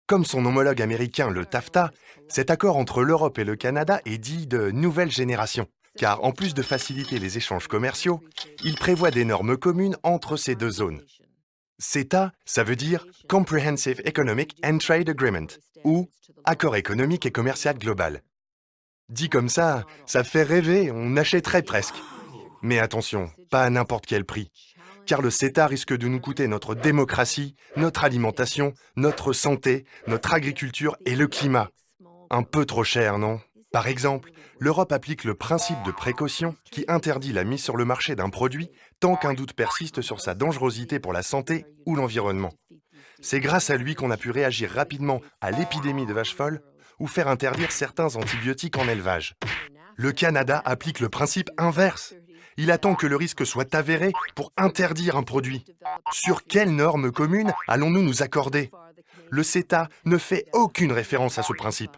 Comme son homologue américain, le TAFTA, cet accord entre l'Europe et le Canada est dit de nouvelle génération, car en plus de faciliter les échanges commerciaux, il prévoit des normes communes entre ces deux zones. CETA, ça veut dire Comprehensive Economic and Trade Agreement, ou Accord économique et commercial global. Dit comme ça fait rêver, on achèterait presque. Mais attention, pas à n'importe quel prix, car le CETA risque de nous coûter notre démocratie, notre alimentation, notre santé, notre agriculture et le climat. Un peu trop cher, non? Par exemple, l'Europe applique le principe de précaution qui interdit la mise sur le marché d'un produit tant qu'un doute persiste sur sa dangerosité pour la santé ou l'environnement. C'est grâce à lui qu'on a pu réagir rapidement à l'épidémie de vache folle ou faire interdire certains antibiotiques en élevage. Le Canada applique le principe inverse. Il attend que le risque soit avéré pour interdire un produit. Sur quelles normes communes allons-nous nous accorder? Le CETA ne fait aucune référence à ce principe.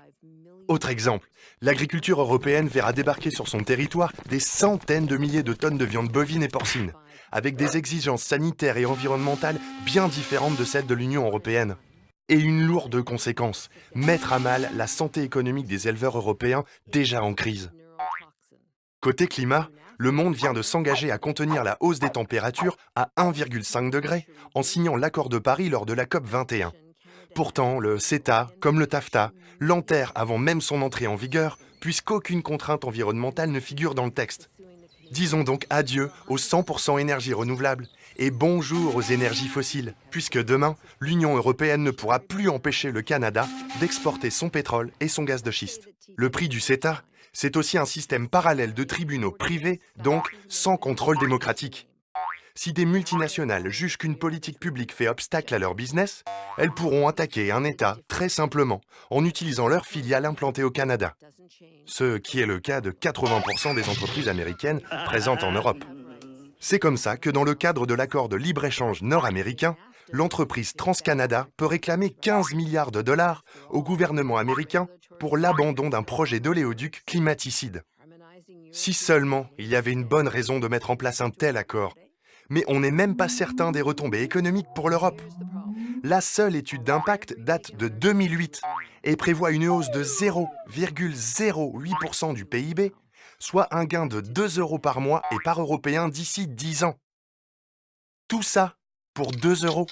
Autre exemple, l'agriculture européenne verra débarquer sur son territoire des centaines de milliers de tonnes de viande bovine et porcine, avec des exigences sanitaires et environnementales bien différentes de celles de l'Union européenne. Et une lourde conséquence, mettre à mal la santé économique des éleveurs européens déjà en crise. Côté climat, le monde vient de s'engager à contenir la hausse des températures à 1,5 degré en signant l'accord de Paris lors de la COP 21. Pourtant, le CETA, comme le TAFTA, l'enterre avant même son entrée en vigueur, puisqu'aucune contrainte environnementale ne figure dans le texte. Disons donc adieu aux 100% énergies renouvelables et bonjour aux énergies fossiles, puisque demain, l'Union européenne ne pourra plus empêcher le Canada d'exporter son pétrole et son gaz de schiste. Le prix du CETA, c'est aussi un système parallèle de tribunaux privés, donc sans contrôle démocratique. Si des multinationales jugent qu'une politique publique fait obstacle à leur business, elles pourront attaquer un État très simplement en utilisant leur filiale implantée au Canada, ce qui est le cas de 80% des entreprises américaines présentes en Europe. C'est comme ça que dans le cadre de l'accord de libre-échange nord-américain, l'entreprise TransCanada peut réclamer 15 milliards de dollars au gouvernement américain pour l'abandon d'un projet d'oléoduc climaticide. Si seulement il y avait une bonne raison de mettre en place un tel accord, mais on n'est même pas certain des retombées économiques pour l'Europe. La seule étude d'impact date de 2008 et prévoit une hausse de 0,08% du PIB, soit un gain de 2 euros par mois et par Européen d'ici 10 ans. Tout ça pour 2 euros.